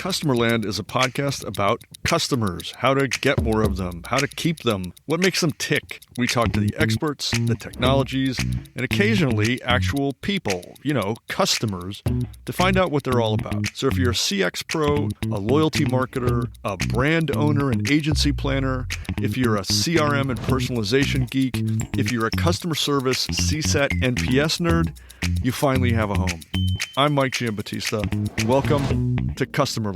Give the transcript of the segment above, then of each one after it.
Customerland is a podcast about customers, how to get more of them, how to keep them, what makes them tick. We talk to the experts, the technologies, and occasionally actual people, customers, to find out what they're all about. So if you're a CX pro, a loyalty marketer, a brand owner and agency planner, if you're a CRM and personalization geek, if you're a customer service CSAT NPS nerd, you finally have a home. I'm Mike Giambattista. Welcome to Customerland.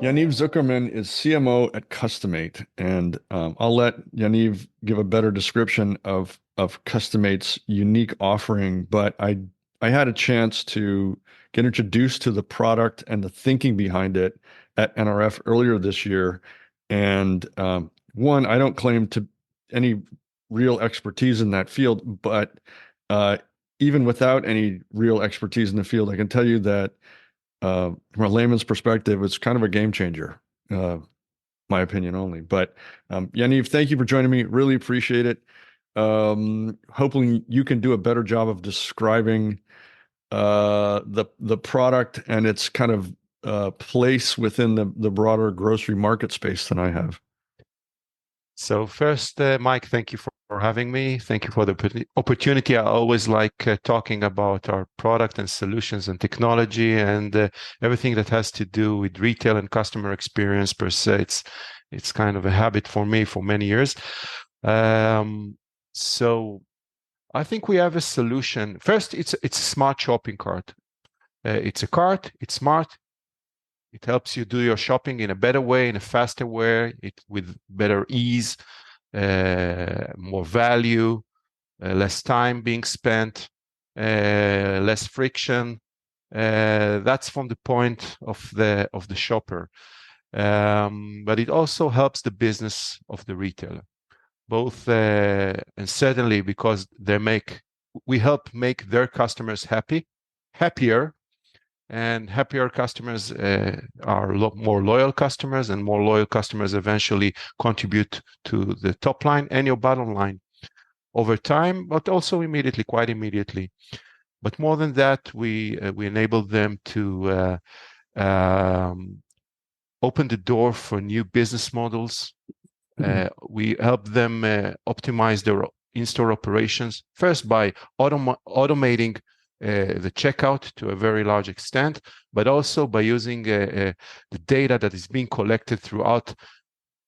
Yaniv Zuckerman is CMO at Customate, and I'll let Yaniv give a better description of Customate's unique offering, but I had a chance to get introduced to the product and the thinking behind it at NRF earlier this year. And one, I don't claim to any real expertise in that field, but even without any real expertise in the field, I can tell you that from a layman's perspective, it's kind of a game changer, my opinion only. But Yaniv, thank you for joining me. Really appreciate it. Hopefully you can do a better job of describing the product and its kind of place within the broader grocery market space than I have. So first, Mike, thank you for having me. Thank you for the opportunity. I always like talking about our product and solutions and technology and everything that has to do with retail and customer experience per se. It's kind of a habit for me for many years. So I think we have a solution. First, it's a smart shopping cart. It's a cart. It's smart. It helps you do your shopping in a better way, in a faster way, with better ease, more value, less time being spent, less friction. That's from the point of the shopper. But it also helps the business of the retailer, both and certainly because we help make their customers happier. And happier customers are more loyal customers, and more loyal customers eventually contribute to the top line and your bottom line over time, but also quite immediately. But more than that, we enable them to open the door for new business models. We help them optimize their in-store operations, first by automating the checkout to a very large extent, but also by using the data that is being collected throughout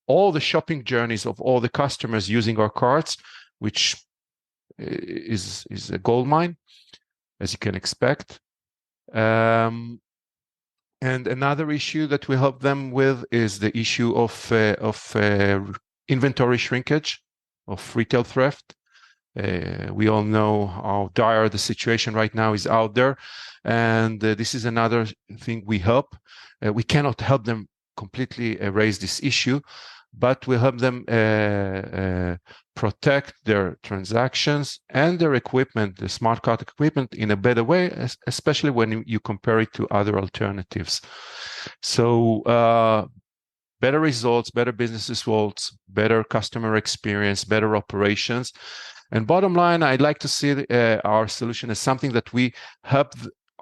all the shopping journeys of all the customers using our carts, which is a gold mine, as you can expect. And another issue that we help them with is the issue of inventory shrinkage, of retail theft. We all know how dire the situation right now is out there. And this is another thing we help. We cannot help them completely erase this issue, but we help them protect their transactions and their equipment, the smart cart equipment, in a better way, especially when you compare it to other alternatives. So better results, better business results, better customer experience, better operations. And bottom line, I'd like to see our solution as something that we help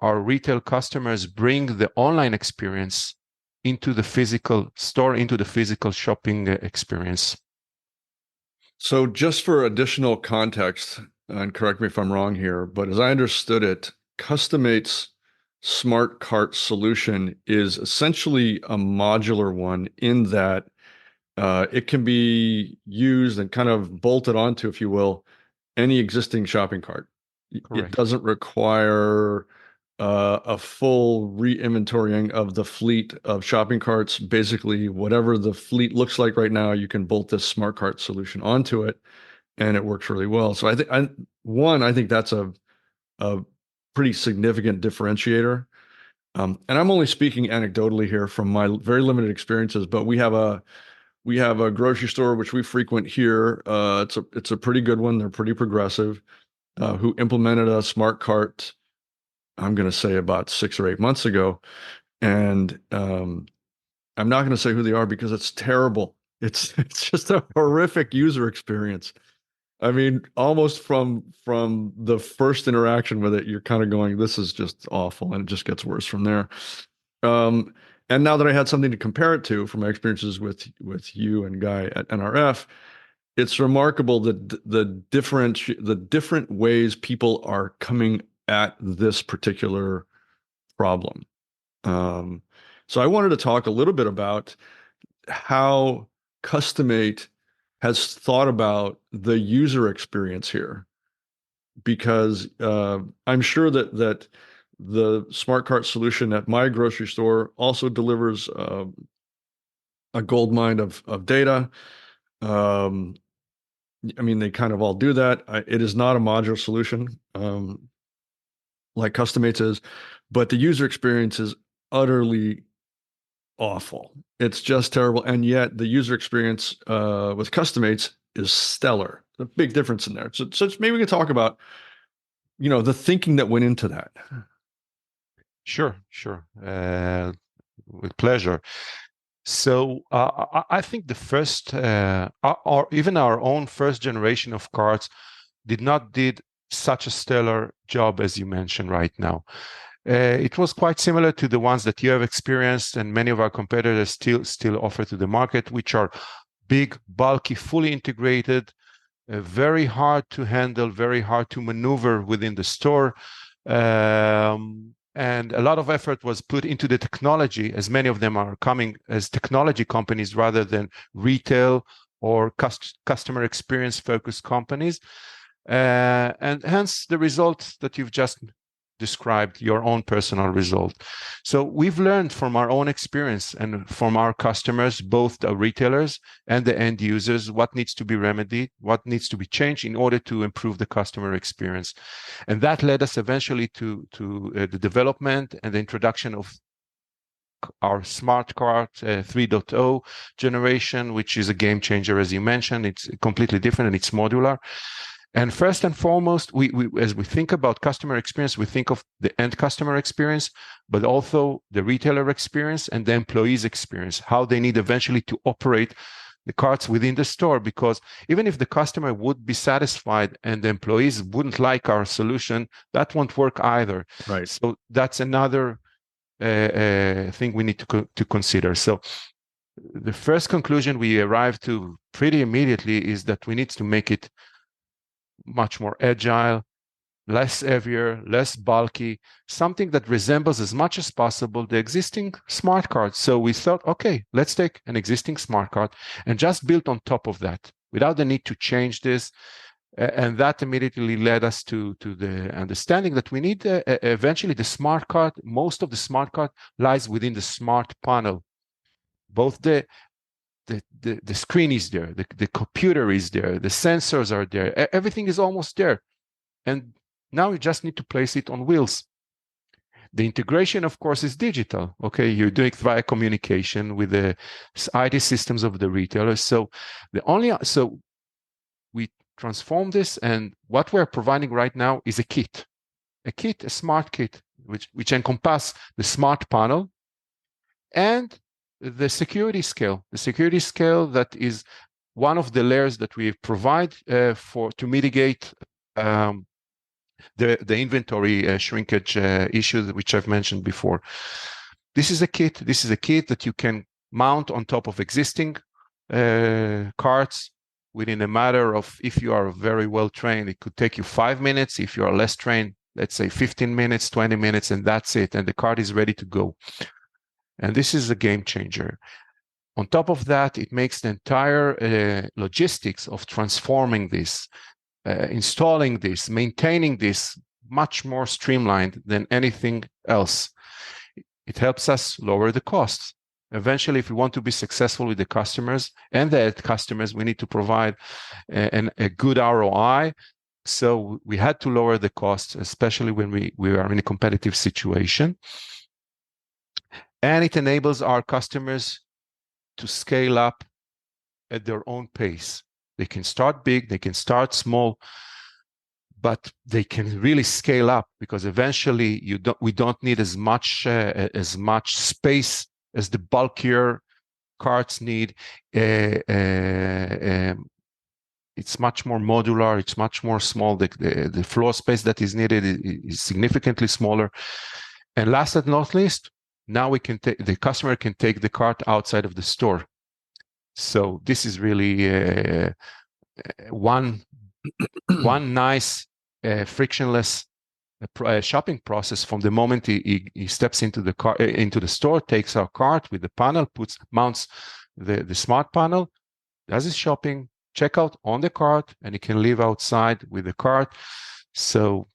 our retail customers bring the online experience into the physical store, into the physical shopping experience. So just for additional context, and correct me if I'm wrong here, but as I understood it, Customate's smart cart solution is essentially a modular one in that it can be used and kind of bolted onto, if you will, any existing shopping cart. Correct. It doesn't require a full re-inventorying of the fleet of shopping carts. Basically, whatever the fleet looks like right now, you can bolt this smart cart solution onto it, and it works really well. So I think that's a pretty significant differentiator. And I'm only speaking anecdotally here from my very limited experiences, but we have a grocery store which we frequent here. It's a pretty good one. They're pretty progressive. Who implemented a smart cart, I'm going to say about 6 or 8 months ago, and I'm not going to say who they are because it's terrible. It's just a horrific user experience. I mean, almost from the first interaction with it, you're kind of going, this is just awful, and it just gets worse from there. Um, and now that I had something to compare it to from my experiences with you and Guy at NRF, it's remarkable that the different ways people are coming at this particular problem. Um, so I wanted to talk a little bit about how Customate has thought about the user experience here, because I'm sure that the smart cart solution at my grocery store also delivers a gold mine of data. Um, I mean, they kind of all do that. It is not a modular solution like Customate is, but the user experience is utterly awful. It's just terrible. And yet the user experience with Customates is stellar. A big difference in there. So maybe we can talk about, the thinking that went into that. Sure, sure. With pleasure. So I think the first, or even our own first generation of cards did such a stellar job as you mentioned right now. It was quite similar to the ones that you have experienced, and many of our competitors still offer to the market, which are big, bulky, fully integrated, very hard to handle, very hard to maneuver within the store. And a lot of effort was put into the technology, as many of them are coming as technology companies rather than retail or customer experience focused companies. And hence the results that you've just described, your own personal result. So we've learned from our own experience and from our customers, both the retailers and the end users, what needs to be remedied, what needs to be changed in order to improve the customer experience. And that led us eventually to the development and the introduction of our smart card 3.0 generation, which is a game changer, as you mentioned. It's completely different and it's modular. And first and foremost, as we think about customer experience, we think of the end customer experience, but also the retailer experience and the employees experience, how they need eventually to operate the carts within the store. Because even if the customer would be satisfied and the employees wouldn't like our solution, that won't work either. Right. So that's another thing we need to consider. So the first conclusion we arrived to pretty immediately is that we need to make it much more agile, less heavier, less bulky, something that resembles as much as possible the existing smart card. So we thought, okay, let's take an existing smart card and just build on top of that without the need to change this. And that immediately led us to the understanding that we need eventually the smart card. Most of the smart card lies within the smart panel. Both the screen is there, the computer is there, the sensors are there, everything is almost there. And now you just need to place it on wheels. The integration, of course, is digital. Okay, you're doing it via communication with the IT systems of the retailers. So we transform this, and what we're providing right now is a smart kit, which encompass the smart panel and the security scale that is one of the layers that we provide to mitigate the inventory shrinkage issues which I've mentioned before. This is a kit that you can mount on top of existing carts within a matter of, if you are very well trained, it could take you 5 minutes. If you are less trained, let's say 15 minutes, 20 minutes, and that's it. And the cart is ready to go. And this is a game changer. On top of that, it makes the entire logistics of transforming this, installing this, maintaining this much more streamlined than anything else. It helps us lower the costs. Eventually, if we want to be successful with the customers and the customers, we need to provide a good ROI. So we had to lower the costs, especially when we are in a competitive situation. And it enables our customers to scale up at their own pace. They can start big, they can start small, but they can really scale up, because eventually we don't need as much space as the bulkier carts need. it's much more modular. It's much more small. The floor space that is needed is significantly smaller. And last but not least, now the customer can take the cart outside of the store. So this is really one nice frictionless shopping process from the moment he steps into the car into the store, takes our cart with the panel, mounts the smart panel, does his shopping, checkout on the cart, and he can leave outside with the cart. So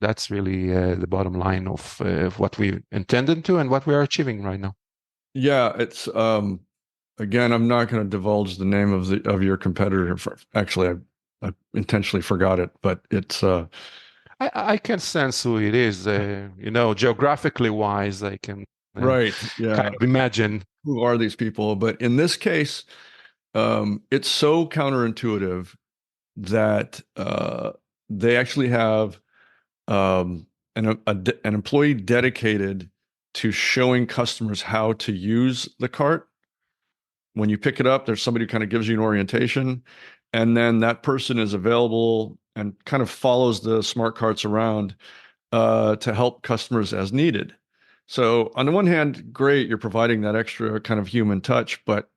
that's really the bottom line of what we intended to and what we are achieving right now. Yeah, it's again, I'm not going to divulge the name of your competitor. Actually, I intentionally forgot it, but it's I can sense who it is. Geographically wise, I can right. kind Yeah, of imagine. who are these people? But in this case, it's so counterintuitive that they actually have an employee dedicated to showing customers how to use the cart. When you pick it up, there's somebody who kind of gives you an orientation, and then that person is available and kind of follows the smart carts around to help customers as needed. So on the one hand, great, you're providing that extra kind of human touch, but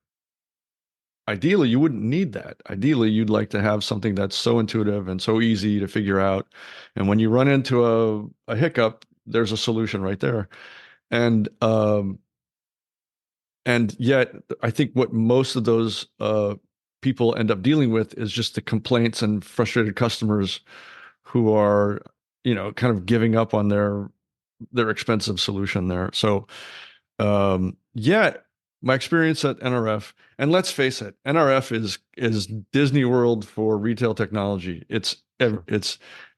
ideally you wouldn't need that. Ideally, you'd like to have something that's so intuitive and so easy to figure out. And when you run into a hiccup, there's a solution right there. And and yet, I think what most of those people end up dealing with is just the complaints and frustrated customers who are, kind of giving up on their expensive solution there. So, yeah, my experience at NRF, and let's face it, NRF is Disney World for retail technology. It's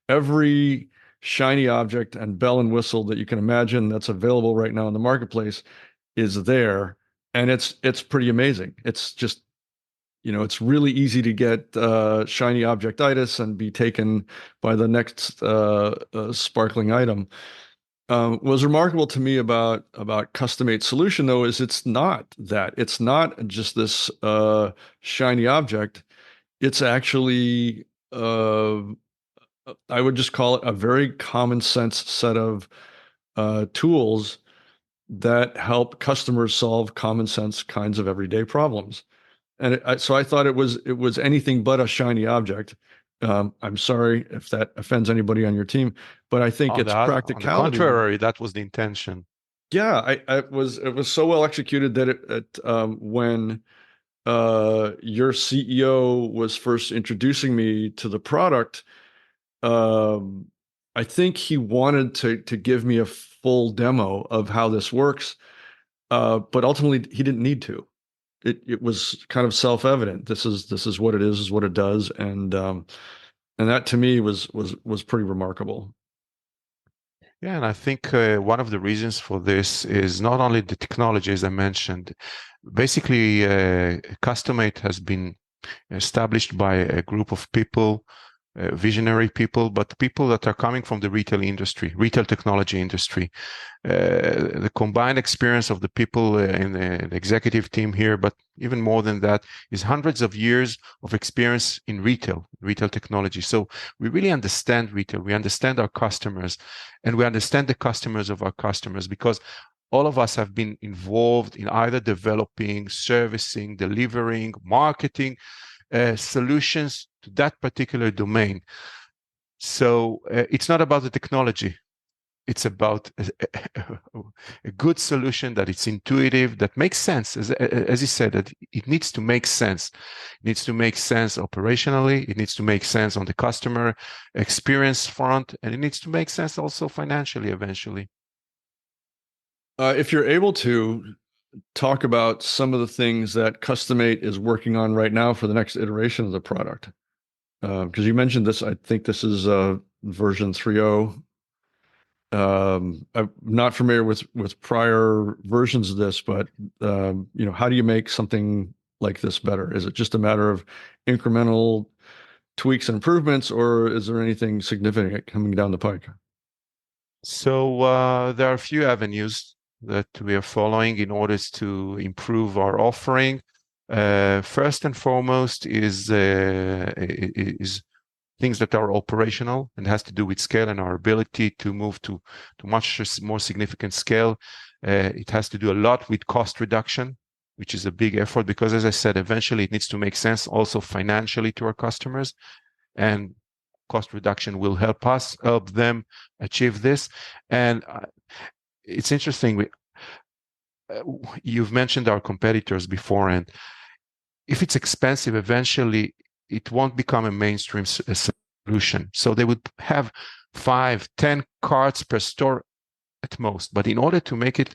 every shiny object and bell and whistle that you can imagine that's available right now in the marketplace is there, and it's pretty amazing. It's just, it's really easy to get shiny objectitis and be taken by the next sparkling item. What was remarkable to me about Custom-Mate solution though is it's not that. It's not just this shiny object. It's actually I would just call it a very common sense set of tools that help customers solve common sense kinds of everyday problems. And so I thought it was anything but a shiny object. I'm sorry if that offends anybody on your team, but I think On its the practicality. contrary, that was the intention. Yeah, it was so well executed that when your CEO was first introducing me to the product, um, I think he wanted to give me a full demo of how this works, but ultimately he didn't need to. It was kind of self-evident. This is what it is what it does, and that to me was pretty remarkable. Yeah, and I think one of the reasons for this is not only the technology, as I mentioned. Basically, Customate has been established by a group of people, visionary people, but people that are coming from the retail technology industry. The combined experience of the people in the executive team here, but even more than that, is hundreds of years of experience in retail technology. So we really understand retail. We understand our customers, and we understand the customers of our customers because all of us have been involved in either developing, servicing, delivering, marketing solutions to that particular domain. So it's not about the technology. It's about a good solution that it's intuitive, that makes sense. As you said, that it needs to make sense. It needs to make sense operationally. It needs to make sense on the customer experience front, and it needs to make sense also financially eventually. If you're able to talk about some of the things that Custom-Mate is working on right now for the next iteration of the product, because you mentioned this, I think this is version 3.0. I'm not familiar with prior versions of this, but how do you make something like this better? Is it just a matter of incremental tweaks and improvements, or is there anything significant coming down the pike? So there are a few avenues that we are following in order to improve our offering. First and foremost is things that are operational and has to do with scale and our ability to move to much more significant scale. It has to do a lot with cost reduction, which is a big effort because, as I said, eventually it needs to make sense also financially to our customers, and cost reduction will help them achieve this. And it's interesting. You've mentioned our competitors before, and if it's expensive, eventually it won't become a mainstream solution. So they would have 5, 10 cards per store at most. But in order to make it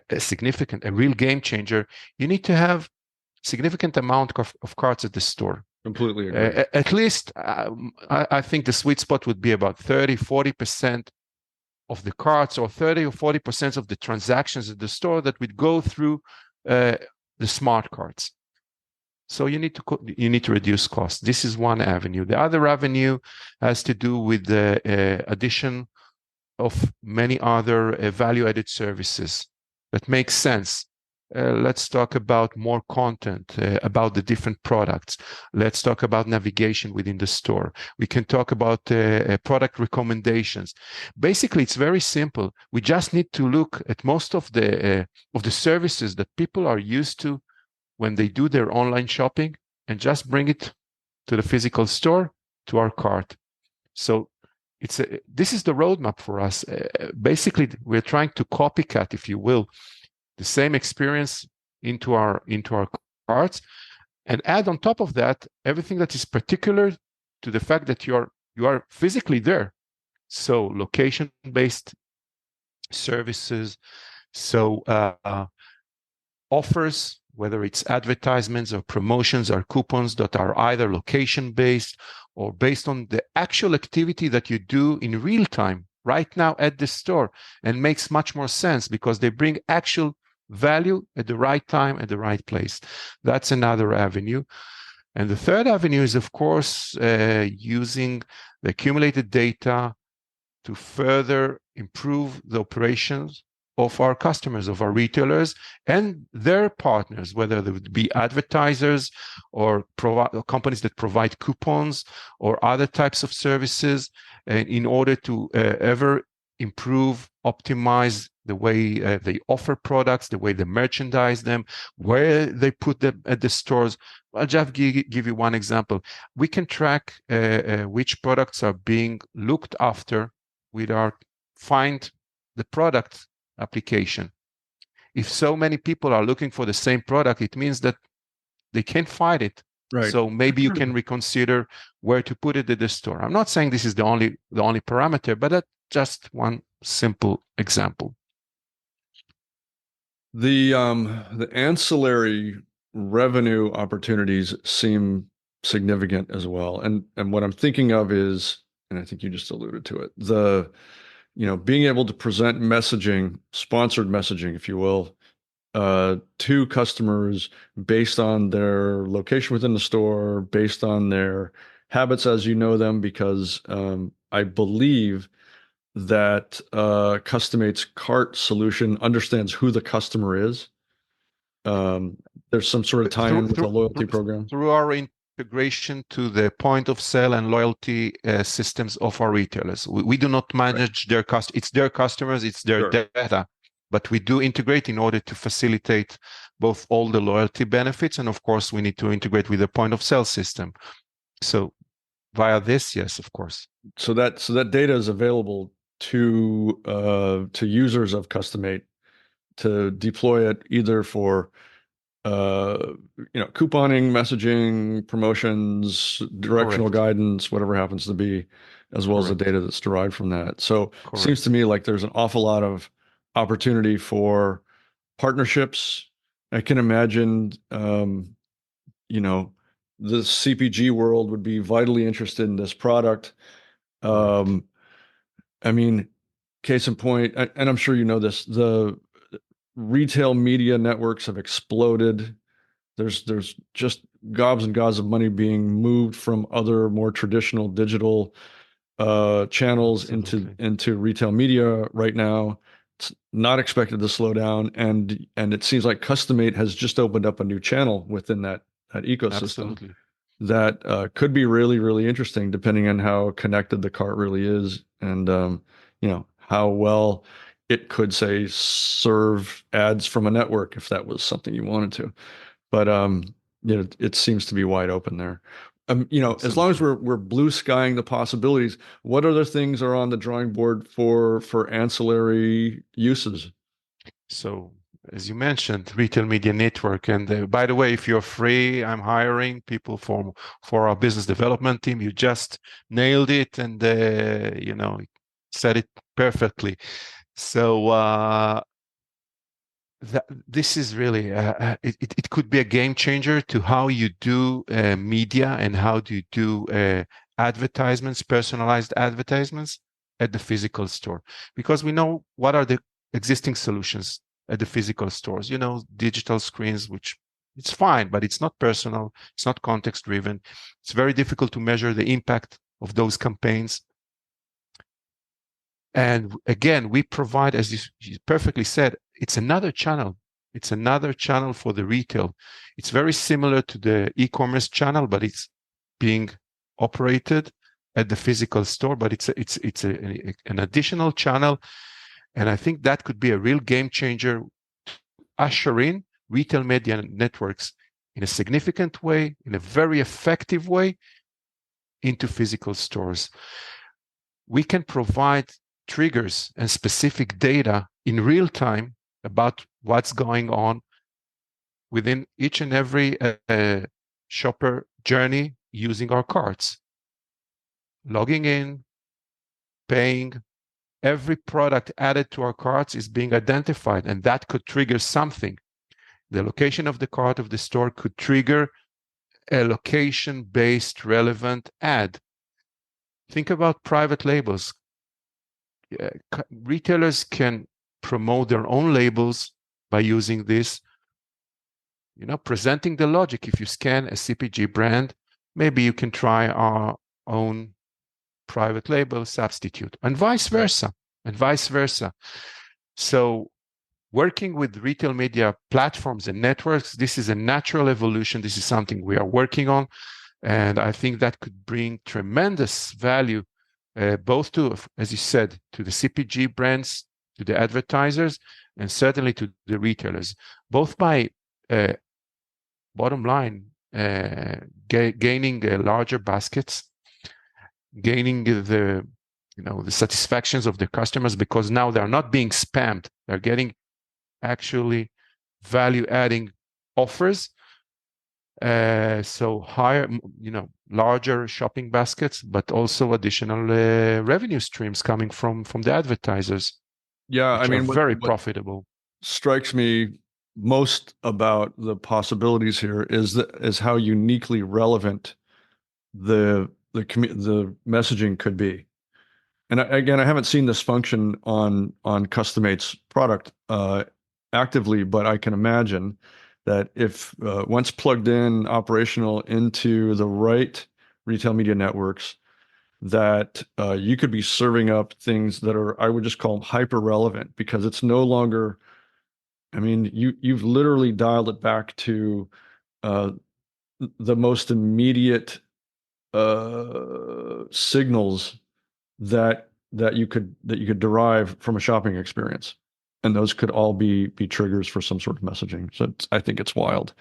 a real game changer, you need to have significant amount of cards at the store. Completely agree. At least I think the sweet spot would be about 30, 40% of the cards, or 30 or 40% of the transactions at the store that would go through the smart cards. So you need to reduce costs. This is one avenue. The other avenue has to do with the addition of many other value-added services that make sense. Let's talk about more content about the different products. Let's talk about navigation within the store. We can talk about product recommendations. Basically, it's very simple. We just need to look at most of the services that people are used to when they do their online shopping and just bring it to the physical store, to our cart. So this is the roadmap for us. Basically, we're trying to copycat, if you will, the same experience into our carts, and add on top of that everything that is particular to the fact that you are physically there. So location-based services, so offers, whether it's advertisements or promotions or coupons that are either location-based or based on the actual activity that you do in real time right now at the store, and makes much more sense because they bring actual value at the right time, at the right place. That's another avenue. And the third avenue is, of course, using the accumulated data to further improve the operations of our customers, of our retailers and their partners, whether they would be advertisers or companies that provide coupons or other types of services, in order to ever improve, optimize the way they offer products, the way they merchandise them, where they put them at the stores. I'll just give you one example. We can track which products are being looked after with our Find the Product application. If so many people are looking for the same product, it means that they can't find it. Right. So maybe you can reconsider where to put it at the store. I'm not saying this is the only parameter, but that's just one simple example. The ancillary revenue opportunities seem significant as well. And what I'm thinking of is, and I think you just alluded to it, being able to present messaging, sponsored messaging, if you will, to customers based on their location within the store, based on their habits as you know them, because I believe that Customate's cart solution understands who the customer is. There's some sort of tie-in with the loyalty program. Through our integration to the point of sale and loyalty systems of our retailers. We do not manage their it's their customers, it's their data, but we do integrate in order to facilitate both all the loyalty benefits, and of course we need to integrate with the point of sale system. So via this, yes, of course. So that data is available to users of Customate to deploy it either for couponing, messaging, promotions, directional guidance, whatever happens to be, as well as the data that's derived from that. So it seems to me like there's an awful lot of opportunity for partnerships. I can imagine, the CPG world would be vitally interested in this product. I mean, case in point, and I'm sure you know this, the retail media networks have exploded. There's just gobs and gobs of money being moved from other more traditional digital channels into retail media right now. It's not expected to slow down, and it seems like Customate has just opened up a new channel within that ecosystem Absolutely. that could be really, really interesting depending on how connected the cart really is and how well it could say serve ads from a network if that was something you wanted to. But it seems to be wide open there. As long as Absolutely. we're blue skying the possibilities, what other things are on the drawing board for ancillary uses? So, as you mentioned, retail media network. And by the way, if you're free, I'm hiring people for our business development team. You just nailed it, and said it perfectly. So this is really it could be a game changer to how you do media and how do you do advertisements, personalized advertisements at the physical store, because we know what are the existing solutions at the physical stores. Digital screens, which it's fine, but it's not personal, it's not context driven. It's very difficult to measure the impact of those campaigns. And again, we provide, as you perfectly said, it's another channel. It's another channel for the retail. It's very similar to the e-commerce channel, but it's being operated at the physical store. But an additional channel, and I think that could be a real game changer, usher in retail media networks in a significant way, in a very effective way, into physical stores. We can provide triggers and specific data in real time about what's going on within each and every shopper journey using our carts. Logging in, paying, every product added to our carts is being identified, and that could trigger something. The location of the cart of the store could trigger a location-based relevant ad. Think about private labels. Retailers can promote their own labels by using this, presenting the logic. If you scan a CPG brand, maybe you can try our own private label substitute, and vice Right. versa, and vice versa. So working with retail media platforms and networks, this is a natural evolution. This is something we are working on. And I think that could bring tremendous value, both to, as you said, to the CPG brands, to the advertisers, and certainly to the retailers, both by bottom line, gaining larger baskets, gaining the satisfactions of the customers, because now they're not being spammed. They're getting actually value-adding offers. So higher, larger shopping baskets, but also additional revenue streams coming from the advertisers, Yeah, I which are mean, what very what profitable. strikes me most about the possibilities here is how uniquely relevant the messaging could be. And again, I haven't seen this function on Customate's product actively, but I can imagine that if once plugged in, operational into the right retail media networks, that you could be serving up things that are, I would just call them hyper relevant, because it's no longer, I mean, you've literally dialed it back to uh, the most immediate signals that you could derive from a shopping experience, and those could all be triggers for some sort of messaging. So I think it's wild.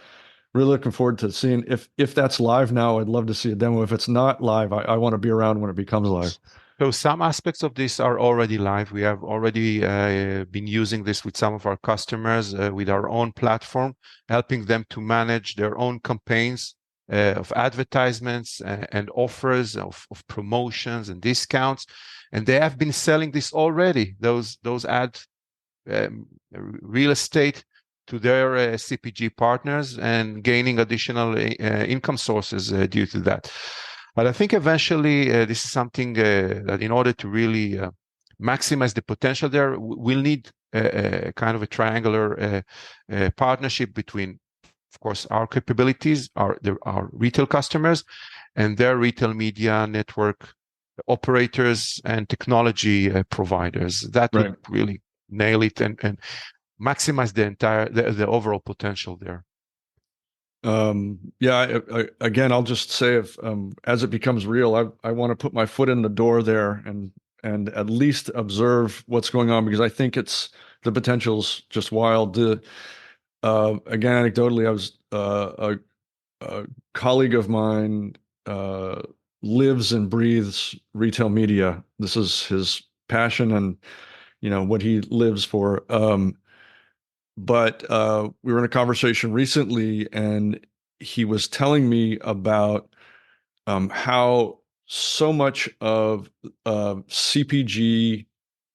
Really looking forward to seeing if that's live now. I'd love to see a demo. If it's not live, I want to be around when it becomes live. So some aspects of this are already live. We have already been using this with some of our customers with our own platform, helping them to manage their own campaigns of advertisements and offers of promotions and discounts. And they have been selling this already, those ad real estate, to their CPG partners, and gaining additional income sources due to that. But I think eventually this is something that, in order to really maximize the potential there, we'll need a kind of a triangular partnership between, of course, our capabilities, our retail customers, and their retail media network operators and technology providers. That would Right. really nail it and maximize the overall potential there. Yeah, again, I'll just say if as it becomes real, I want to put my foot in the door there and at least observe what's going on because I think the potential's just wild. Again, anecdotally, I was a colleague of mine lives and breathes retail media. This is his passion and what he lives for. But we were in a conversation recently, and he was telling me about how so much of CPG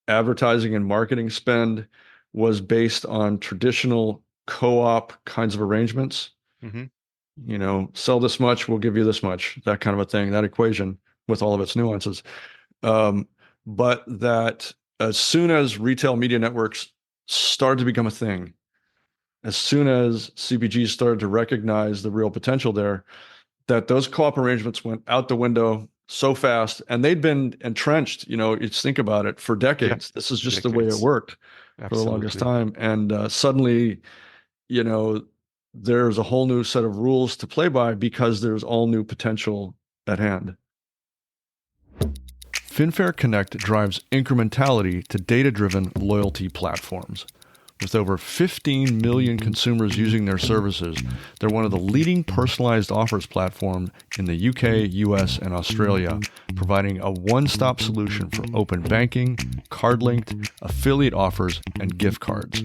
advertising and marketing spend was based on traditional co-op kinds of arrangements. Mm-hmm. Sell this much, we'll give you this much, that kind of a thing, that equation with all of its nuances. But that as soon as retail media networks started to become a thing, as soon as CPGs started to recognize the real potential there, that those co-op arrangements went out the window so fast, and they'd been entrenched, you just think about it, for Yeah, decades. This is just the way it decades. worked for the longest Absolutely. time. And suddenly, you know, there's a whole new set of rules to play by because there's all new potential at hand. FinFair Connect drives incrementality to data-driven loyalty platforms. With over 15 million consumers using their services, they're one of the leading personalized offers platforms in the UK, US, and Australia, providing a one-stop solution for open banking, card-linked, affiliate offers, and gift cards.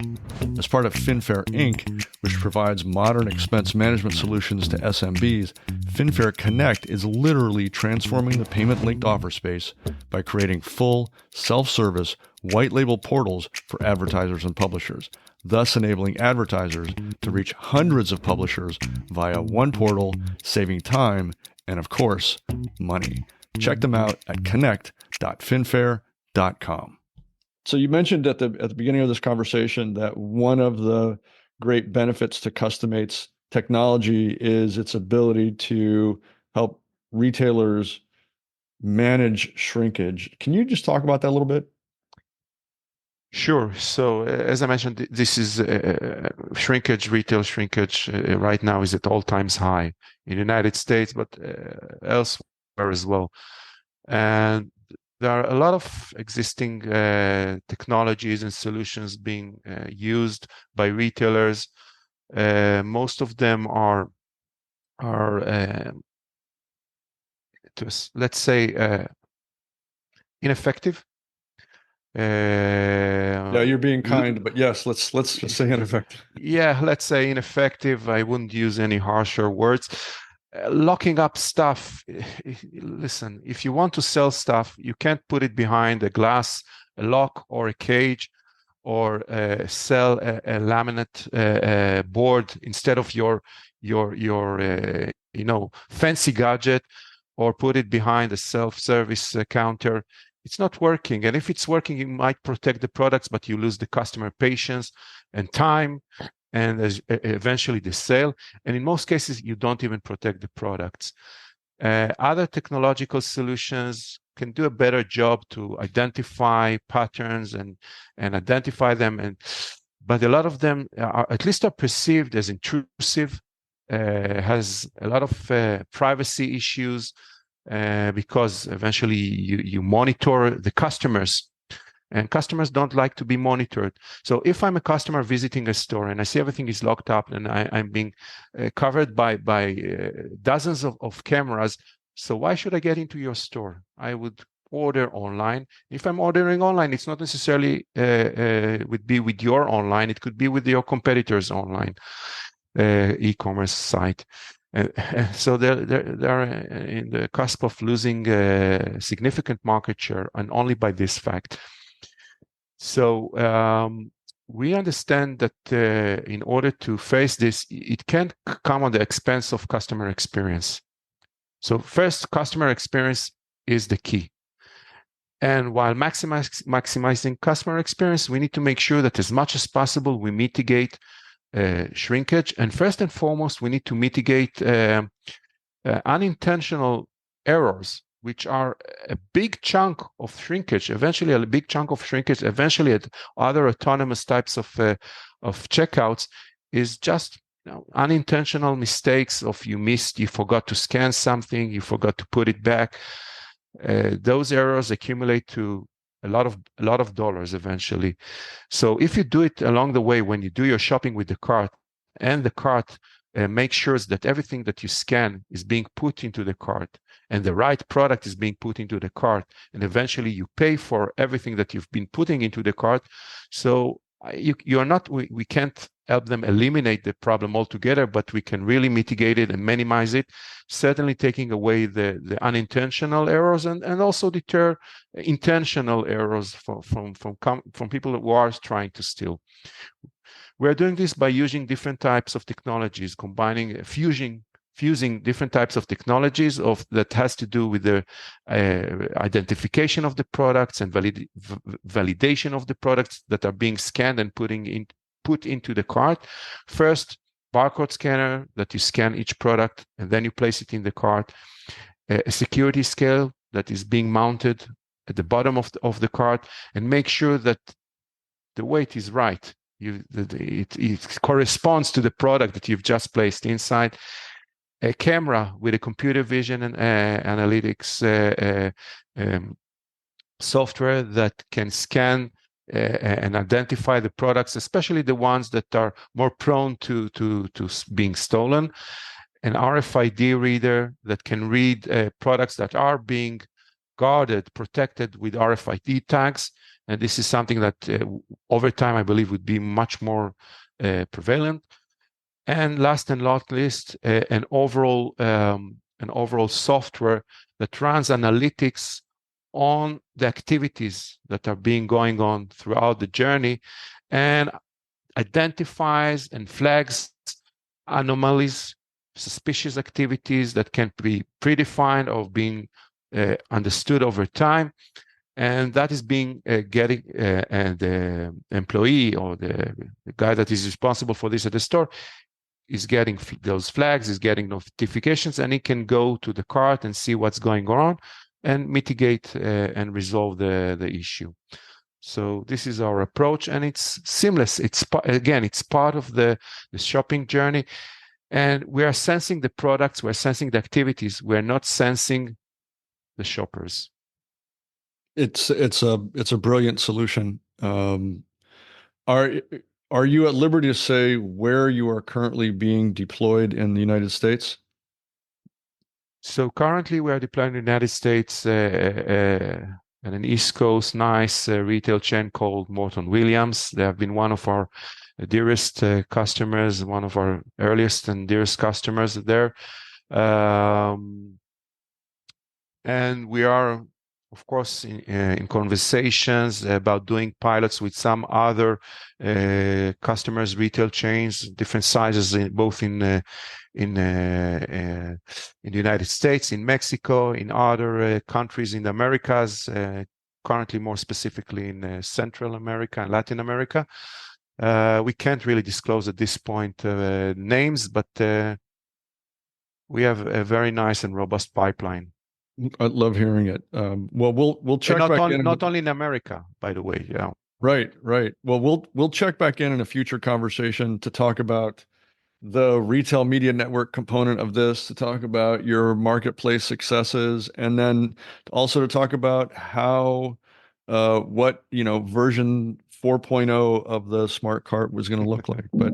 As part of FinFair Inc., which provides modern expense management solutions to SMBs, FinFair Connect is literally transforming the payment-linked offer space by creating full, self-service, white-label portals for advertisers and publishers, thus enabling advertisers to reach hundreds of publishers via one portal, saving time and, of course, money. Check them out at connect.finfair.com. So you mentioned at the beginning of this conversation that one of the great benefits to Customate's technology is its ability to help retailers manage shrinkage. Can you just talk about that a little bit? Sure. So as I mentioned, this is shrinkage, retail shrinkage right now is at all times high in the United States, but elsewhere as well. And there are a lot of existing technologies and solutions being used by retailers. Most of them are let's say ineffective. Yeah, you're being kind, but yes, let's just say ineffective. Yeah, let's say ineffective. I wouldn't use any harsher words. Locking up stuff. Listen, if you want to sell stuff, you can't put it behind a glass, a lock, or a cage, or sell a laminate board instead of your fancy gadget, or put it behind a self-service counter. It's not working. And if it's working, you might protect the products, but you lose the customer patience and time, and eventually the sale. And in most cases, you don't even protect the products. Other technological solutions can do a better job to identify patterns and identify them. But a lot of them are perceived as intrusive, has a lot of privacy issues, because eventually you monitor the customers, and customers don't like to be monitored. So if I'm a customer visiting a store and I see everything is locked up and I'm being covered by dozens of cameras, so why should I get into your store? I would order online. If I'm ordering online, it's not necessarily would be with your online. It could be with your competitors' online e-commerce site. So they're in the cusp of losing significant market share, and only by this fact. So we understand that in order to face this, it can't come on the expense of customer experience. So first, customer experience is the key. And while maximizing customer experience, we need to make sure that as much as possible, we mitigate shrinkage. And first and foremost, we need to mitigate unintentional errors which are a big chunk of shrinkage, eventually a big chunk of shrinkage, eventually at other autonomous types of checkouts, is just unintentional mistakes of you forgot to scan something, you forgot to put it back. Those errors accumulate to a lot of dollars eventually. So if you do it along the way, when you do your shopping with the cart, and the cart makes sure that everything that you scan is being put into the cart, and the right product is being put into the cart, and eventually you pay for everything that you've been putting into the cart. So you're not, we can't help them eliminate the problem altogether, but we can really mitigate it and minimize it, certainly taking away the unintentional errors, and also deter intentional errors from people who are trying to steal. We're doing this by using different types of technologies, combining, fusing different types of technologies that has to do with the identification of the products and validation of the products that are being scanned and put into the cart. First, barcode scanner that you scan each product and then you place it in the cart. A security scale that is being mounted at the bottom of the cart, and make sure that the weight is right. It corresponds to the product that you've just placed inside. A camera with a computer vision and analytics software that can scan and identify the products, especially the ones that are more prone to being stolen. An RFID reader that can read products that are being guarded, protected with RFID tags. And this is something that over time, I believe, would be much more prevalent. And last and not least, an overall software that runs analytics on the activities that are going on throughout the journey, and identifies and flags anomalies, suspicious activities that can be predefined or being understood over time. And that is being getting and the employee or the guy that is responsible for this at the store is getting those flags, is getting notifications, and he can go to the cart and see what's going on and mitigate and resolve the issue. So this is our approach, and it's seamless. It's part of the shopping journey, and we are sensing the products, we're sensing the activities, we're not sensing the shoppers. It's a brilliant solution. Are are you at liberty to say where you are currently being deployed in the United States? So currently we are deploying in the United States at an East Coast nice retail chain called Morton Williams. They have been one of our dearest customers, one of our earliest and dearest customers there. And we are, of course, in conversations about doing pilots with some other customers, retail chains, different sizes, both in the United States, in Mexico, in other countries in the Americas, currently more specifically in Central America and Latin America. We can't really disclose at this point names, but we have a very nice and robust pipeline. I love hearing it. Well, we'll check back in. Not only in America, by the way. Yeah. Right, right. Well, we'll check back in a future conversation to talk about the retail media network component of this, to talk about your marketplace successes, and then also to talk about how what version 4.0 of the smart cart was going to look like. But